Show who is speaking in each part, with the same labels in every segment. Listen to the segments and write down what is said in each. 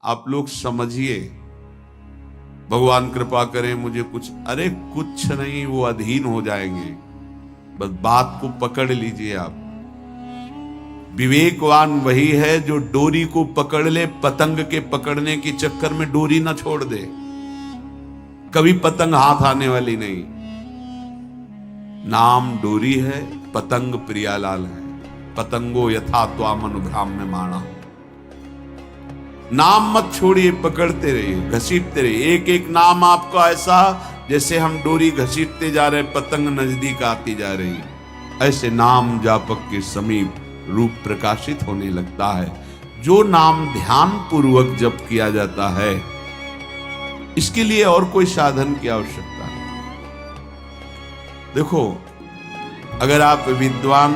Speaker 1: आप लोग समझिए, भगवान कृपा करें मुझे कुछ, अरे कुछ नहीं, वो अधीन हो जाएंगे। बस बात को पकड़ लीजिए आप। विवेकवान वही है जो डोरी को पकड़ ले, पतंग के पकड़ने के चक्कर में डोरी ना छोड़ दे। कभी पतंग हाथ आने वाली नहीं। नाम डोरी है, पतंग प्रियालाल है। पतंगो यथा त्वाम अनुभ्राम्य माणा। नाम मत छोड़िए, पकड़ते रहिए, घसीटते रहिए। एक एक नाम आपका ऐसा जैसे हम डोरी घसीटते जा रहे, पतंग नजदीक आती जा रही, ऐसे नाम जापक के समीप रूप प्रकाशित होने लगता है। जो नाम ध्यान पूर्वक जप किया जाता है, इसके लिए और कोई साधन की आवश्यकता नहीं। देखो, अगर आप विद्वान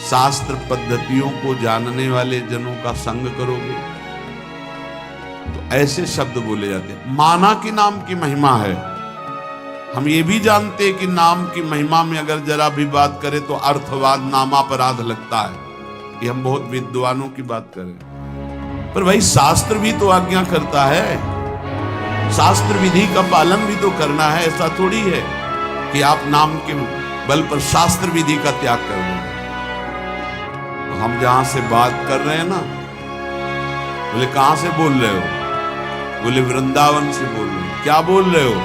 Speaker 1: शास्त्र पद्धतियों को जानने वाले जनों का संग करोगे तो ऐसे शब्द बोले जाते हैं। माना कि नाम की महिमा है। हम ये भी जानते हैं कि नाम की महिमा में अगर जरा भी बात करें तो अर्थवाद नामापराध लगता है। ये हम बहुत विद्वानों की बात करें, पर भाई शास्त्र भी तो आज्ञा करता है, शास्त्र विधि का पालन भी तो करना है। ऐसा थोड़ी है कि आप नाम के बल पर शास्त्र विधि का त्याग कर दो। तो हम जहां से बात कर रहे हैं ना, बोले कहां से बोल रहे हो? बोले वृंदावन से बोल रहे हो। क्या बोल रहे हो?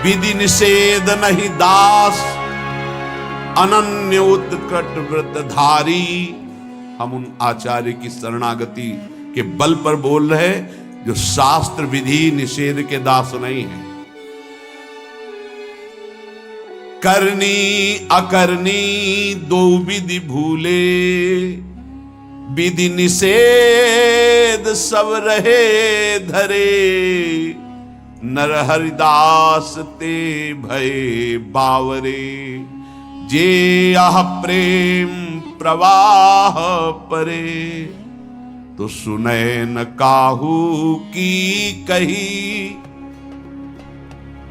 Speaker 1: विधि निषेध नहीं दास, अनन्य उत्कट व्रतधारी। हम उन आचार्य की शरणागति के बल पर बोल रहे जो शास्त्र विधि निषेध के दास नहीं है। करनी अकरनी दो विधि भूले, विधि निषेध सब रहे धरे। नर हरिदास ते भय बावरे, जे आह प्रेम प्रवाह परे। तो सुने न काहू की कही,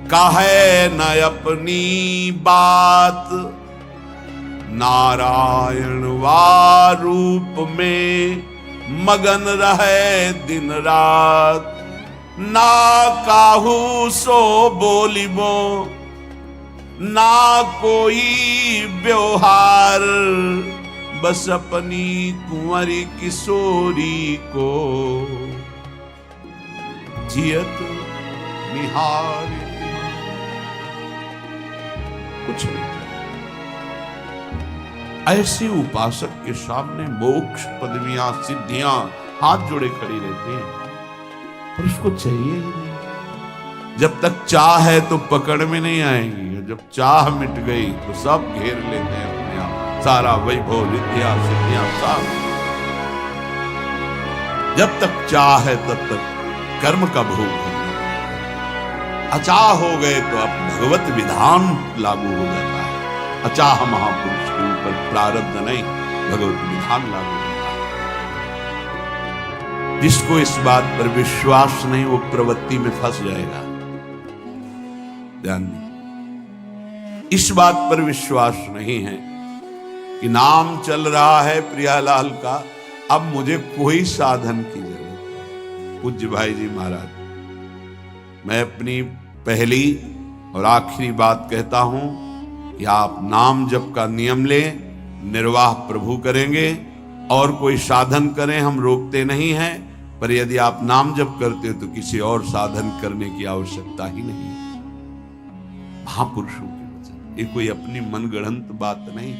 Speaker 1: कहे न अपनी बात। नारायण वा रूप में मगन रहे दिन रात। ना काहू सो बोलिबो, ना कोई व्यवहार। बस अपनी कुंवरी किशोरी को जियत निहार। कुछ नहीं। ऐसे उपासक के सामने मोक्ष पदवियां सिद्धियां हाथ जोड़े खड़ी रहती हैं, पर उसको चाहिए ही नहीं। जब तक चाह है तो पकड़ में नहीं आएंगी, जब चाह मिट गई तो सब घेर लेते हैं अपने आप। सारा वैभव रिद्धियां सिद्धियां सब। जब तक चाह है तब तक कर्म का भोग है। अचाह हो गए तो अब भगवत विधान लागू हो जाता है। अचाह महापुरुष के ऊपर प्रारब्ध नहीं, भगवत विधान लागू होता है। जिसको इस बात पर विश्वास नहीं वो प्रवृत्ति में फंस जाएगा। ध्यान दें, इस बात पर विश्वास नहीं है कि नाम चल रहा है प्रियालाल का, अब मुझे कोई साधन की जरूरत नहीं। पूज्य भाई जी महाराज, मैं अपनी पहली और आखिरी बात कहता हूं कि आप नाम जप का नियम लें, निर्वाह प्रभु करेंगे। और कोई साधन करें, हम रोकते नहीं हैं, पर यदि आप नाम जप करते हो तो किसी और साधन करने की आवश्यकता ही नहीं है। महापुरुषों के वचन, ये कोई अपनी मनगढ़ंत बात नहीं।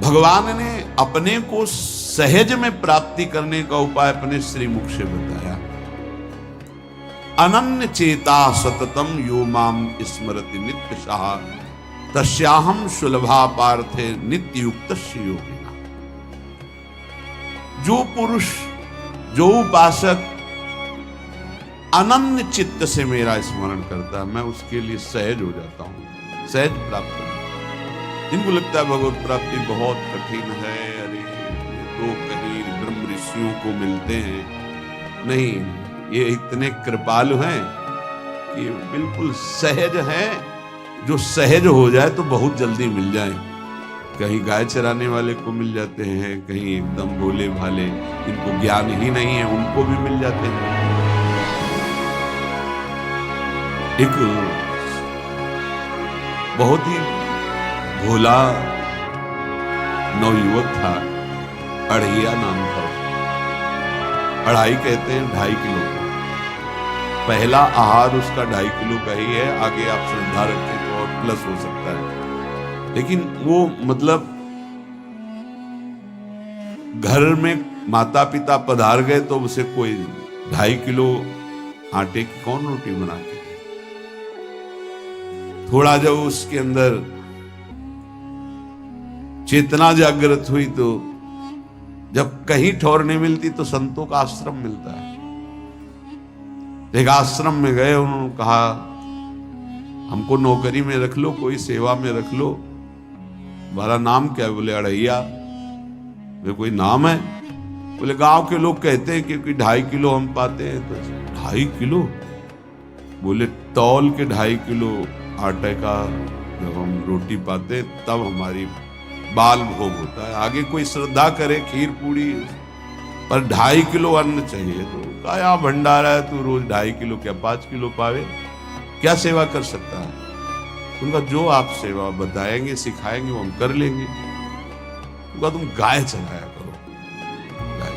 Speaker 1: भगवान ने अपने को सहज में प्राप्ति करने का उपाय अपने श्रीमुख से बताया। अनन्य चेता सततम यो माम स्मरति नित्य सहा, तस्याहम सुलभा पार्थे नित्य युक्त योगिना। जो पुरुष, जो उपासक अनन्य चित्त से मेरा स्मरण करता है, मैं उसके लिए सहज हो जाता हूं, सहज प्राप्त होता हूं। जिनको लगता है भगवत प्राप्ति बहुत कठिन है, अरे ये तो कहीं ब्रह्म ऋषियों को मिलते हैं, नहीं, ये इतने कृपालु हैं कि बिल्कुल सहज हैं। जो सहज हो जाए तो बहुत जल्दी मिल जाए। कहीं गाय चराने वाले को मिल जाते हैं, कहीं एकदम भोले भाले इनको ज्ञान ही नहीं है उनको भी मिल जाते हैं। एक बहुत ही भोला नवयुवक था, अढ़ैया नाम था उसका। अढ़ाई कहते हैं 2.5 किलो का। पहला आहार उसका 2.5 किलो का ही है, आगे आप श्रद्धा रखें तो और प्लस हो सकता है। लेकिन वो मतलब घर में माता पिता पधार गए तो उसे कोई 2.5 किलो आटे की कौन रोटी बना के दे। थोड़ा जब उसके अंदर चेतना जागृत हुई तो जब कहीं ठौर नहीं मिलती तो संतों का आश्रम मिलता है। एक आश्रम में गए, उन्होंने कहा हमको नौकरी में रख लो, कोई सेवा में रख लो। तुम्हारा नाम क्या है? बोले अढ़ैया। वे कोई नाम है? बोले गांव के लोग कहते हैं क्योंकि 2.5 किलो हम पाते हैं। तो 2.5 किलो? बोले तौल के 2.5 किलो आटे का जब हम रोटी पाते तब हमारी बाल भोग होता है। आगे कोई श्रद्धा करे खीर पूड़ी, पर 2.5 किलो अन्न चाहिए। तो कहा यहाँ भंडारा है, तू रोज 2.5 किलो क्या 5 किलो पावे, क्या सेवा कर सकता है? उनका जो आप सेवा बताएंगे सिखाएंगे वो हम कर लेंगे। उनका तुम गाय चलाया करो। गाय।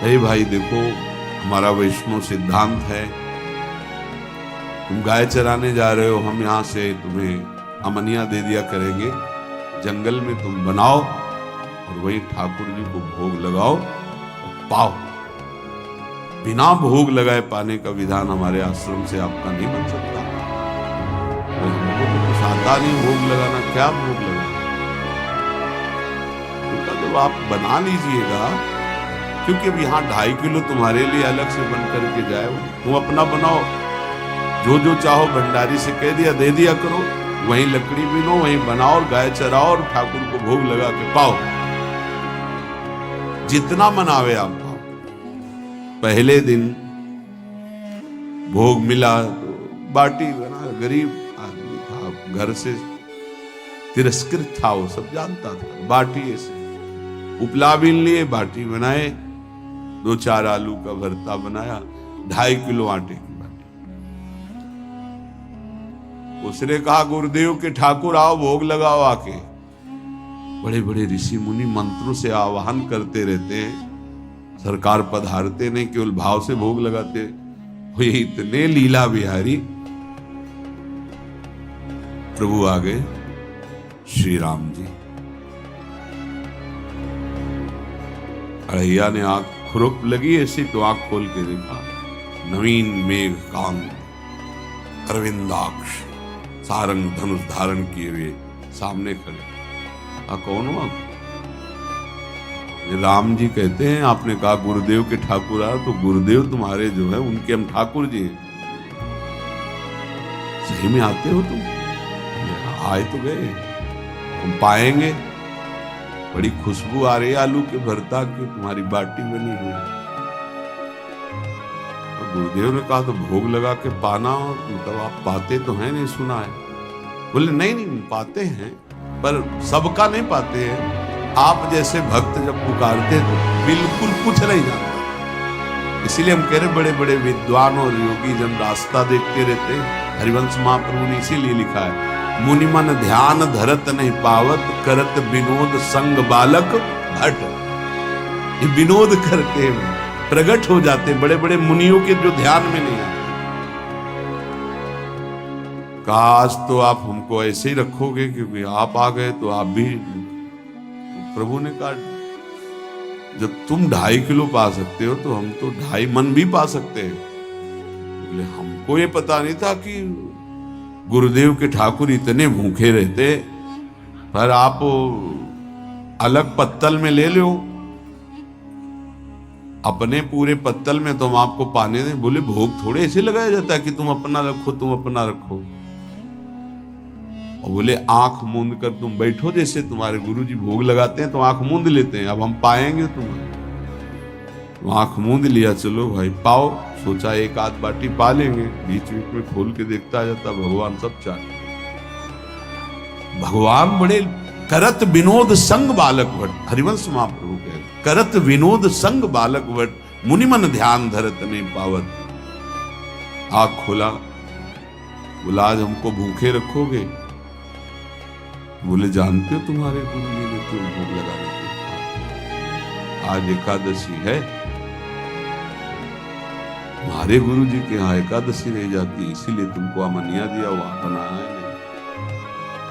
Speaker 1: अरे भाई देखो, हमारा वैष्णव सिद्धांत है, तुम गाय चराने जा रहे हो, हम यहां से तुम्हें अमनिया दे दिया करेंगे, जंगल में तुम बनाओ और वही ठाकुर जी को भोग लगाओ और पाओ। बिना भोग लगाए पाने का विधान हमारे आश्रम से आपका नहीं बन सकता। हमको तो कुछ आता नहीं भोग लगाना, क्या भोग लगाना? तो जब आप बना लीजिएगा, क्योंकि अब यहाँ 2.5 किलो तुम्हारे लिए अलग से बन करके जाए, तुम अपना बनाओ। जो जो चाहो भंडारी से कह दिया दे दिया करो, वहीं लकड़ी बीनो, वहीं बनाओ, गाय चराओ और ठाकुर को भोग लगा के पाओ। जितना मनावे आप पाओ। पहले दिन भोग मिला तो बाटी बना, गरीब आदमी था, घर से तिरस्कृत था, वो सब जानता था। बाटी ऐसे उपला बीन लिए, बाटी बनाए, 2-4 आलू का भरता बनाया, 2.5 किलो आटे की बाटी। उसने कहा गुरुदेव के ठाकुर आओ भोग लगाओ आके। बड़े बड़े ऋषि मुनि मंत्रों से आवाहन करते रहते हैं, सरकार पधारते नहीं, केवल भाव से भोग लगाते। ये इतने लीला बिहारी प्रभु आ गए, श्री राम जी। अढ़ैया ने आंख खुरक लगी ऐसी तो आंख खोल के देखा, नवीन मेघ कांत अरविंदाक्ष सारंग धनुष धारण किए हुए सामने खड़े। कौन हो आप? राम जी कहते हैं आपने कहा गुरुदेव के ठाकुर आ, तो गुरुदेव तुम्हारे जो है उनके हम ठाकुर जी हैं। सही में आते हो तुम? आए तो गए, हम पाएंगे। बड़ी खुशबू आ रही है आलू के भरता की, तुम्हारी बाटी बनी हुई। तो गुरुदेव ने कहा तो भोग लगा के पाना, और मतलब आप पाते तो हैं, नहीं सुना है? बोले नहीं पाते हैं, पर सबका नहीं पाते हैं। आप जैसे भक्त जब पुकारते तो बिल्कुल कुछ नहीं जानता। इसीलिए हम कह रहे बड़े बड़े विद्वान और योगी जन रास्ता देखते रहते हैं। हरिवंश महाप्रभु ने इसीलिए लिखा है, मुनि मन ध्यान धरत नहीं पावत, करत विनोद संग बालक भट। ये विनोद करते हैं, प्रकट हो जाते बड़े बड़े मुनियों के जो ध्यान में नहीं आते। काश तो आप हमको ऐसे ही रखोगे, क्योंकि आप आ गए तो आप भी। प्रभु ने कहा जब तुम 2.5 किलो पा सकते हो तो हम तो 2.5 मन भी पा सकते हैं। बोले हमको ये पता नहीं था कि गुरुदेव के ठाकुर इतने भूखे रहते, पर आप अलग पत्तल में ले लो, अपने पूरे पत्तल में तो हम आपको पाने दें। बोले भोग थोड़े ऐसे लगाया जाता है कि तुम अपना रखो तुम अपना रखो। और बोले आंख मूंद कर तुम बैठो, जैसे तुम्हारे गुरुजी भोग लगाते हैं तो आंख मूंद लेते हैं, अब हम पाएंगे तुम्हें। तो आंख मूंद लिया, चलो भाई पाओ। सोचा एक आध बाटी पा लेंगे, बीच बीच में खोल के देखता जाता, भगवान सब चाहे। भगवान बड़े करत विनोद संग बालक वट, हरिवंश महाप्रभु कह, करत विनोद संग बालक वट, मुनिमन ध्यान धरत नहीं पावत। आँख खोला, बोला आज हमको भूखे रखोगे? बोले जानते हो तुम्हारे गुरु जी ने क्यों भोग लगाने को कहा? आज एकादशी है, हमारे गुरु जी के यहाँ एकादशी रह जाती, इसीलिए तुमको अमनिया दिया, वहां बनाया नहीं,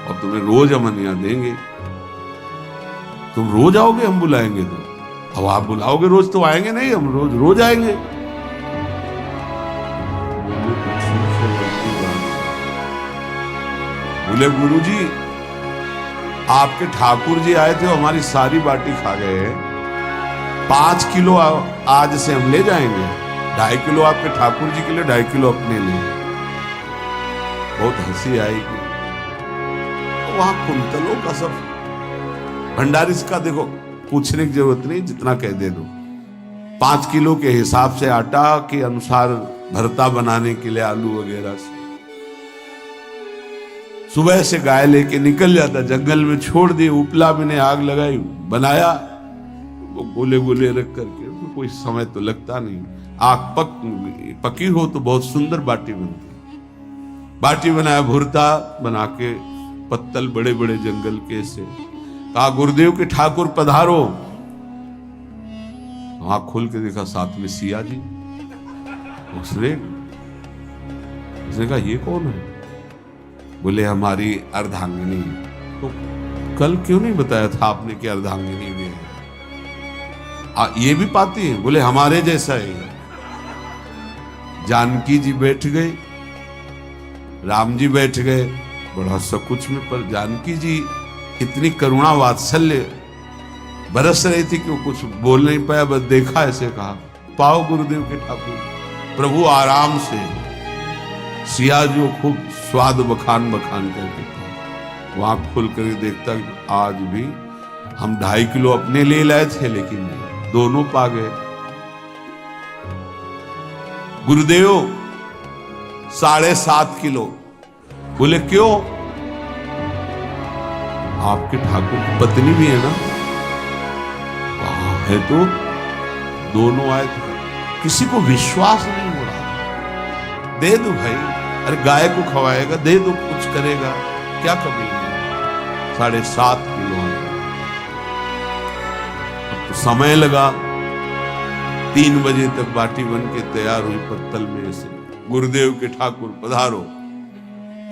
Speaker 1: और तुम्हें रोज अमनिया देंगे। तुम रोज आओगे, हम बुलाएंगे तो? अब आप बुलाओगे रोज तो आएंगे नहीं, हम रोज रोज आएंगे। बोले गुरु जी आपके ठाकुर जी आए थे, हमारी सारी बाटी खा गए, 5 किलो आज से हम ले जाएंगे, 2.5 किलो आपके ठाकुर जी के लिए, 2.5 किलो अपने लिए। बहुत हंसी आएगी। तो वहां कुंतलों का सब भंडारी का देखो, पूछने की जरूरत नहीं, जितना कह दे दो। 5 किलो के हिसाब से आटा के अनुसार भरता बनाने के लिए आलू वगैरह से सुबह से गाय लेके निकल जाता, जंगल में छोड़ दिए, उपला में ने आग लगाई, बनाया, वो गोले गोले रख करके, तो कोई समय तो लगता नहीं। आग पकी हो तो बहुत सुंदर बाटी बनती। बाटी बनाया, भुरता बना के, पत्तल बड़े बड़े जंगल के से, कहा गुरुदेव के ठाकुर पधारो। आँख खोल के देखा साथ में सिया जी। उसने कहा ये कौन है? बोले हमारी अर्धांगिनी। तो कल क्यों नहीं बताया था आपने कि अर्धांगिनी भी है? ये भी पाती है? बोले हमारे जैसा है। जानकी जी बैठ गए, राम जी बैठ गए, बड़ा सकुच में, पर जानकी जी इतनी करुणा वात्सल्य बरस रही थी कि वो कुछ बोल नहीं पाया, बस देखा, ऐसे कहा पाओ गुरुदेव के ठाकुर। प्रभु आराम से, सिया जो खूब स्वाद बखान बखान करके था, वहां खुल कर देखता आज भी हम 2.5 किलो अपने ले लाए थे, लेकिन दोनों पा गए। गुरुदेव 7.5 किलो। बोले क्यों? आपके ठाकुर की पत्नी भी है ना? कहा है तो दोनों आए थे। किसी को विश्वास नहीं हो रहा। दे दो भाई, अरे गाय को खवाएगा, दे दो, कुछ करेगा, क्या कमी है? 7.5 किलो। अब तो समय लगा, 3 बजे तक बाटी बन के तैयार हुई पत्तल में से। गुरुदेव के ठाकुर पधारो।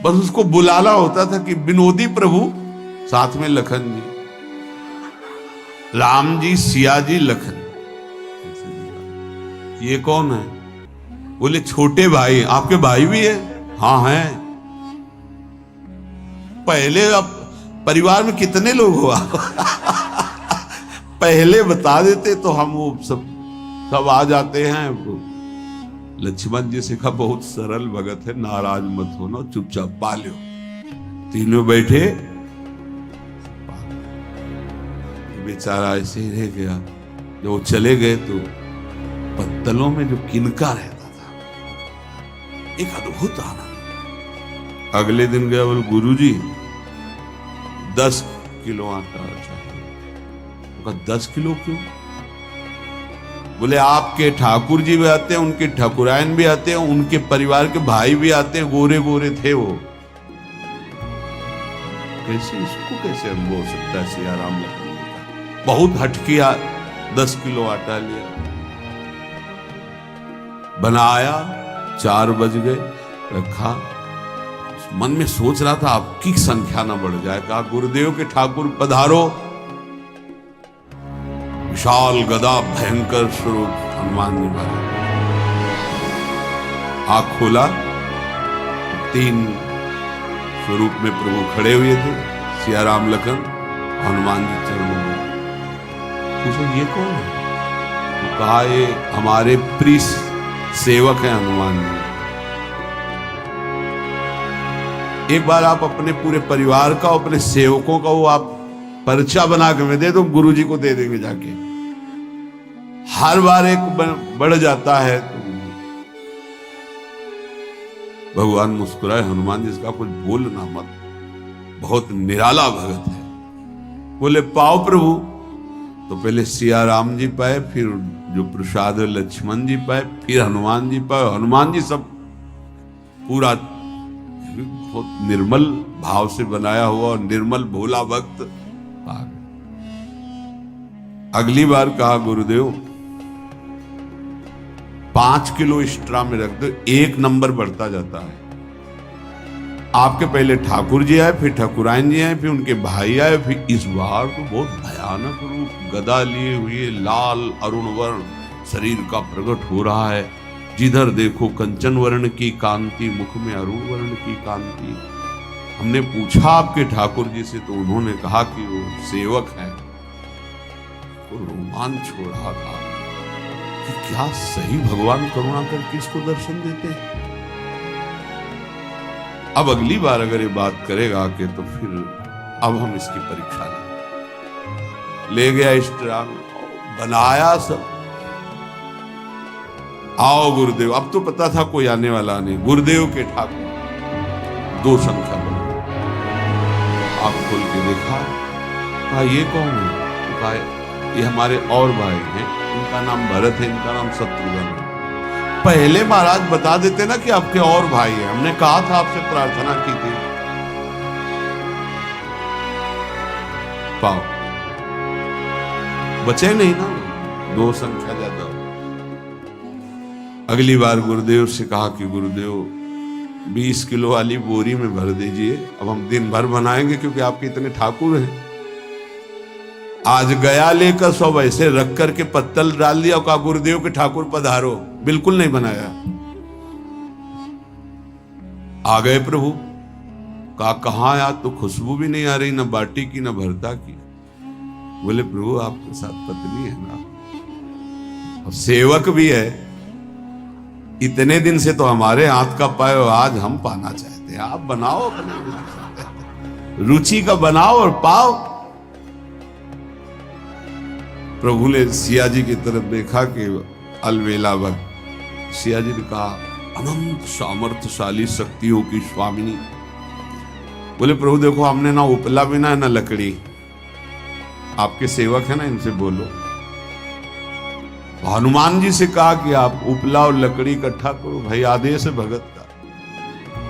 Speaker 1: बस उसको बुलाना होता था कि विनोदी प्रभु, साथ में लखन जी, राम जी, सिया जी, लखन। ये कौन है? बोले छोटे भाई। आपके भाई भी है? हाँ है। पहले अब परिवार में कितने लोग हो आप? पहले बता देते तो हम वो सब आ जाते हैं। लक्ष्मण जी से कहा बहुत सरल भगत है, नाराज मत होना, चुपचाप पा लो। तीनों बैठे, बेचारा ऐसे ही रह गया। जब वो चले गए तो पत्तलों में जो किनका रहता था, एक अद्भुत आनंद। अगले दिन गया, बोले गुरुजी 10 किलो आटा चाहिए। 10 किलो क्यों? बोले आपके ठाकुर जी भी आते हैं, उनके ठाकुरायन भी आते हैं, उनके परिवार के भाई भी आते हैं, गोरे गोरे थे वो। कैसे इसको कैसे हम बोल सकता है? सिया राम बहुत हट किया, 10 किलो आटा लिया, बनाया, 4 बज गए, रखा। मन में सोच रहा था आपकी संख्या ना बढ़ जाए। कहा गुरुदेव के ठाकुर पधारो। विशाल गदा भयंकर स्वरूप हनुमान जी महाराज। आँख खोला, 3 स्वरूप में प्रभु खड़े हुए थे, सिया राम लखन, हनुमान जी चरणों में। पूछो ये कौन है? तो कहा ये हमारे प्रिय सेवक हैं हनुमान जी। एक बार आप अपने पूरे परिवार का, अपने सेवकों का वो आप पर्चा बना के मैं दे दो, गुरु जी को दे देंगे जाके। हर बार एक बढ़ जाता है तो भगवान मुस्कुराए, हनुमान जी इसका कुछ बोलना मत, बहुत निराला भगत है। बोले पाओ प्रभु। तो पहले सिया राम जी पाए, फिर जो प्रसाद लक्ष्मण जी पाए, फिर हनुमान जी पाए। हनुमान जी सब पूरा बहुत निर्मल भाव से बनाया हुआ और निर्मल भोला भक्त आ गए। अगली बार कहा गुरुदेव 5 किलो एक्स्ट्रा में रख दो, 1 नंबर बढ़ता जाता है। आपके पहले ठाकुर जी आए, फिर ठाकुरायन जी आए, फिर उनके भाई आए, फिर इस बार तो बहुत भयानक रूप, गदा लिए हुए लाल अरुण वर्ण शरीर का प्रकट हो रहा है। जिधर देखो कंचन वर्ण की कांति, मुख में अरुण वर्ण की कांति। हमने पूछा आपके ठाकुर जी से, तो उन्होंने कहा कि वो सेवक है। तो रोमांच हो रहा था कि क्या सही भगवान करुणा करके इसको दर्शन देते हैं। अब अगली बार अगर ये बात करेगा कि तो फिर अब हम इसकी परीक्षा ले गया इस तरह बनाया सब। आओ गुरुदेव। अब तो पता था कोई आने वाला नहीं। गुरुदेव के ठाकुर 2 संख्या बना। आप खोल के देखा, कहा ये कौन है? तो कहा ये हमारे और भाई हैं, इनका नाम भरत है, इनका नाम शत्रुघ्न है। पहले महाराज बता देते ना कि आपके और भाई हैं, हमने कहा था आपसे प्रार्थना की थी। पाओ बचे नहीं ना, 2 संख्या ज्यादा। अगली बार गुरुदेव से कहा कि गुरुदेव 20 किलो वाली बोरी में भर दीजिए, अब हम दिन भर बनाएंगे क्योंकि आपके इतने ठाकुर हैं। आज गया लेकर सब ऐसे रख करके पत्तल डाल दिया, कहा गुरुदेव के ठाकुर पधारो। बिल्कुल नहीं बनाया। आ गए प्रभु। कहा कहां यार, तो खुशबू भी नहीं आ रही, ना बाटी की ना भरता की। बोले प्रभु आपके साथ पत्नी है ना और सेवक भी है, इतने दिन से तो हमारे हाथ का पाए, आज हम पाना चाहते हैं। आप बनाओ, अपने रुचि का बनाओ और पाओ। प्रभु ने सिया जी की तरफ देखा कि अलवेला वक्त। सिया जी ने कहा अनंत सामर्थ्यशाली शक्तियों की स्वामिनी। बोले प्रभु देखो हमने ना उपला भी ना लकड़ी, आपके सेवक है ना, इनसे बोलो। हनुमान जी से कहा कि आप उपला और लकड़ी इकट्ठा करो, भाई आदेश है भगत का।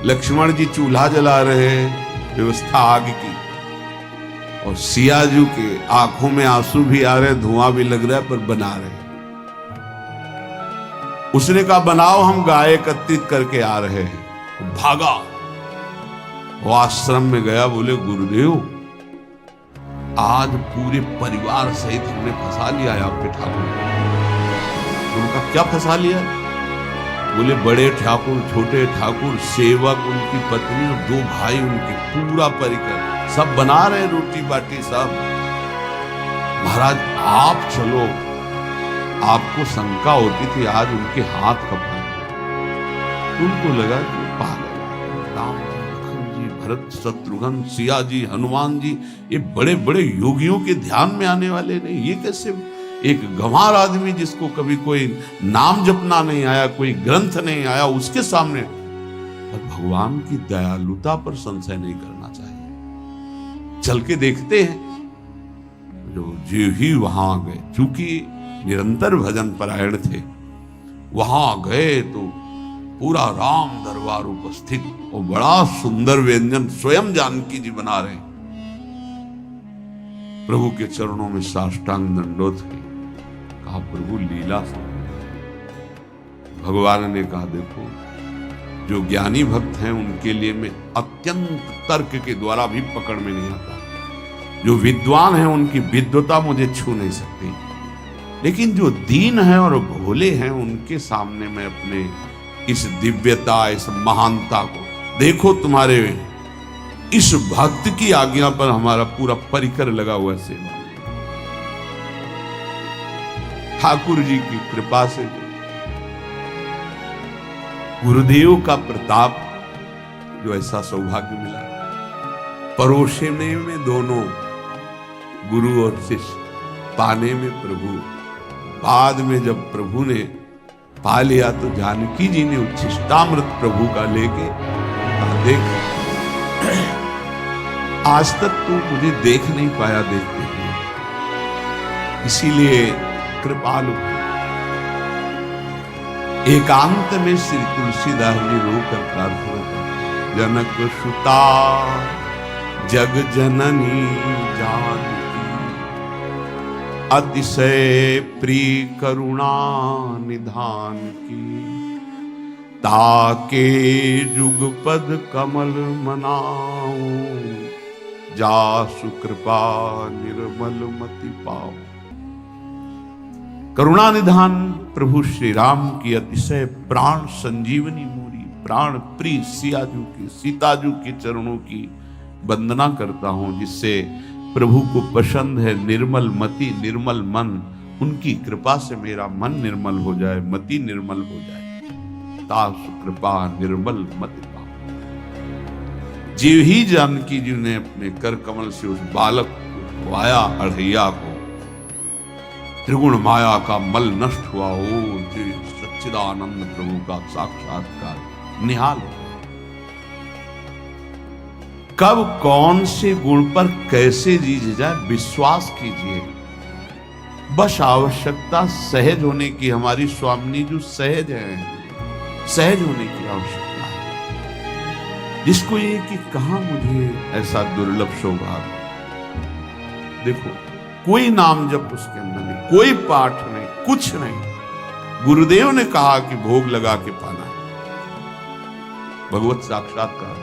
Speaker 1: लक्ष्मण जी चूल्हा जला रहे हैं, व्यवस्था आग की, और सिया जी के आंखों में आंसू भी आ रहे, धुआं भी लग रहा है, पर बना रहे। उसने कहा बनाओ, हम गाय एकत्रित करके आ रहे हैं। भागा, वो आश्रम में गया। बोले गुरुदेव आज पूरे परिवार सहित हमने फंसा लिया है आपके ठाकुर। उनका क्या फंसा लिया? बोले बड़े ठाकुर, छोटे ठाकुर, सेवक, उनकी पत्नी और 2 भाई उनके, पूरा परिकर सब बना रहे रोटी बाटी सब। महाराज आप चलो, आपको शंका होती थी, आज उनके हाथ कपा। उनको लगा कि पागल राम जी, लखन जी, भरत, शत्रुघ्न, सिया जी, हनुमान जी, ये बड़े बड़े योगियों के ध्यान में आने वाले नहीं। ये कैसे एक गंवार आदमी जिसको कभी कोई नाम जपना नहीं आया, कोई ग्रंथ नहीं आया, उसके सामने। पर भगवान की दयालुता पर संशय नहीं करना चाहिए। चल के देखते हैं। जो ही वहां गए, चूंकि निरंतर भजन परायण थे, वहां गए तो पूरा राम दरबार उपस्थित और बड़ा सुंदर व्यंजन स्वयं जानकी जी बना रहे। प्रभु के चरणों में साष्टांग दंडोत है। कहा प्रभु लीला समझ। भगवान ने कहा देखो जो ज्ञानी भक्त हैं उनके लिए मैं अत्यंत तर्क के द्वारा भी पकड़ में नहीं आता। जो विद्वान हैं उनकी विद्वता मुझे छू नहीं सकती, लेकिन जो दीन हैं और भोले हैं उनके सामने मैं अपने इस दिव्यता, इस महानता को देखो। तुम्हारे इस भक्त की आज्ञा पर हमारा पूरा परिकर लगा हुआ सेवा। ठाकुर जी की कृपा से गुरुदेव का प्रताप, जो ऐसा सौभाग्य मिला। परोसने में दोनों गुरु और शिष्य, पाने में प्रभु। बाद में जब प्रभु ने पा लिया तो जानकी जी ने उच्छिष्टामृत प्रभु का लेके कहा देख आज तक तू मुझे देख नहीं पाया, देख इसीलिए कृपालु। एकांत में श्री तुलसीदास जी रोकर प्रार्थना करते, जनक सुता जग जननी जानकी, अतिशय प्रिय करुणा निधान की, ताके जुगपद कमल मनाऊं, जासु कृपा निर्मल मति पाऊं। करुणा निधान प्रभु श्री राम की अतिशय प्राण संजीवनी मूरी, प्राण प्रिय सियाजू की, सीताजू के चरणों की वंदना करता हूं, जिससे प्रभु को पसंद है निर्मल मति निर्मल मन। उनकी कृपा से मेरा मन निर्मल हो जाए, मति निर्मल हो जाए। तासु कृपा निर्मल मति पाऊं। जीव ही जानकी जी ने अपने कर कमल से उस बालक को वाया, अढ़ैया को, त्रिगुण माया का मल नष्ट हुआ। ओ जी सच्चिदानंद प्रभु का साक्षात्कार निहाल हो। कब कौन से गुण पर कैसे जी जाए विश्वास कीजिए। बस आवश्यकता सहज होने की। हमारी स्वामिनी जो सहज है, सहज होने की आवश्यकता है। जिसको ये कि कहां मुझे ऐसा दुर्लभ सौभाग्य। देखो कोई नाम जप उसके अंदर नहीं, कोई पाठ नहीं, कुछ नहीं। गुरुदेव ने कहा कि भोग लगा के पाना है, भगवत साक्षात्कार।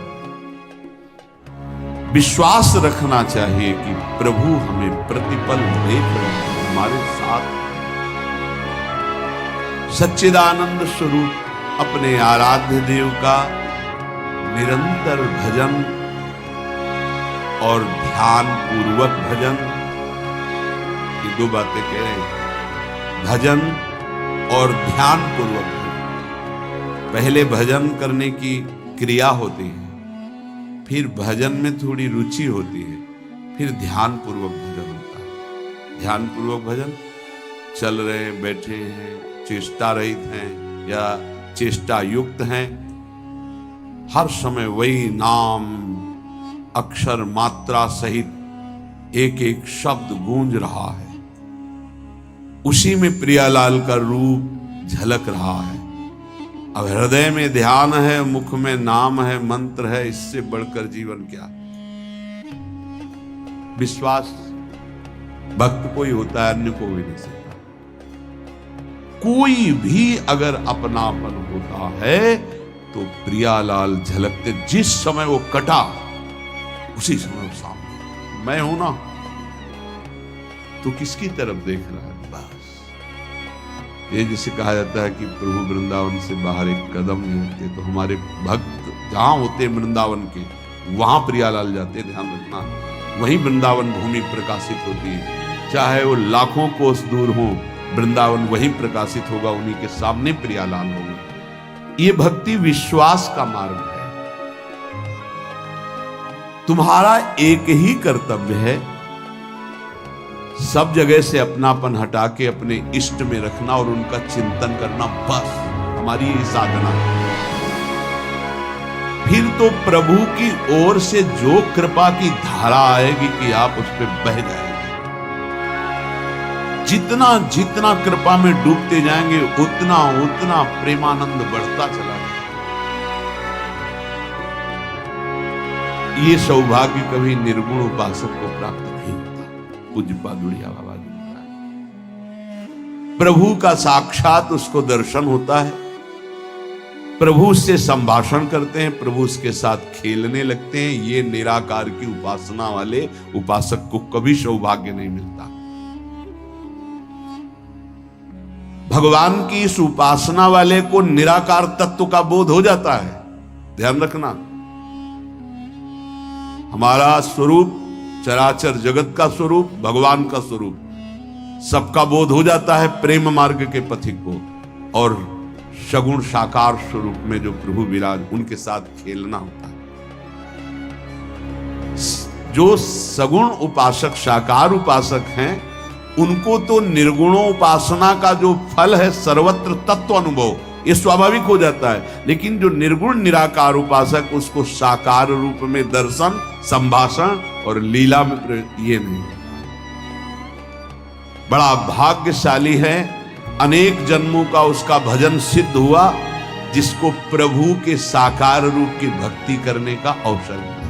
Speaker 1: विश्वास रखना चाहिए कि प्रभु हमें प्रतिपल देख रहे हैं, हमारे साथ। सच्चिदानंद स्वरूप अपने आराध्य देव का निरंतर भजन और ध्यान पूर्वक भजन, ये दो बातें कह रहे हैं, भजन और ध्यान पूर्वक। पहले भजन करने की क्रिया होती है, फिर भजन में थोड़ी रुचि होती है, फिर ध्यान पूर्वक भजन होता है। ध्यान पूर्वक भजन चल रहे हैं, बैठे हैं, चेष्टा रहित हैं या चेष्टा युक्त हैं, हर समय वही नाम अक्षर मात्रा सहित एक एक शब्द गूंज रहा है। उसी में प्रियालाल का रूप झलक रहा है। अब हृदय में ध्यान है, मुख में नाम है, मंत्र है, इससे बढ़कर जीवन क्या। विश्वास भक्त को ही होता है, अन्य को भी नहीं सकता। कोई भी अगर अपनापन होता है तो प्रियालाल झलकते। जिस समय वो कटा उसी समय वो सामने। मैं हूं ना तो किसकी तरफ देख रहा है? ये जिसे कहा जाता है कि प्रभु वृंदावन से बाहर एक कदम नहीं होते। तो हमारे भक्त जहां होते वृंदावन के, वहां प्रियालाल जाते। ध्यान रखना, वहीं वृंदावन भूमि प्रकाशित होती है। चाहे वो लाखों कोस दूर हो, वृंदावन वहीं प्रकाशित होगा, उन्हीं के सामने प्रियालाल होगा। ये भक्ति विश्वास का मार्ग है। तुम्हारा एक ही कर्तव्य है, सब जगह से अपनापन हटा के अपने इष्ट में रखना और उनका चिंतन करना। बस हमारी ये साधना है। फिर तो प्रभु की ओर से जो कृपा की धारा आएगी कि आप उस पर बह जाएंगे। जितना जितना कृपा में डूबते जाएंगे उतना उतना प्रेमानंद बढ़ता चला जाएगा। ये सौभाग्य कभी निर्गुण उपासक को प्राप्त नहीं होता। पूज्य पादुड़िया बाबा जी ने कहा, प्रभु का साक्षात उसको दर्शन होता है, प्रभु उससे संभाषण करते हैं, प्रभु उसके साथ खेलने लगते हैं। ये निराकार की उपासना वाले उपासक को कभी सौभाग्य नहीं मिलता। भगवान की इस उपासना वाले को निराकार तत्व का बोध हो जाता है। ध्यान रखना, हमारा स्वरूप चराचर जगत का स्वरूप, भगवान का स्वरूप, सबका बोध हो जाता है प्रेम मार्ग के पथिक को। और सगुण साकार स्वरूप में जो प्रभु विराज, उनके साथ खेलना होता है। जो सगुण उपासक साकार उपासक हैं, उनको तो निर्गुणों उपासना का जो फल है सर्वत्र तत्व अनुभव, ये स्वाभाविक हो जाता है। लेकिन जो निर्गुण निराकार उपासक, उसको साकार रूप में दर्शन, संभाषण और लीला में ये नहीं। बड़ा भाग्यशाली है, अनेक जन्मों का उसका भजन सिद्ध हुआ, जिसको प्रभु के साकार रूप की भक्ति करने का अवसर मिला।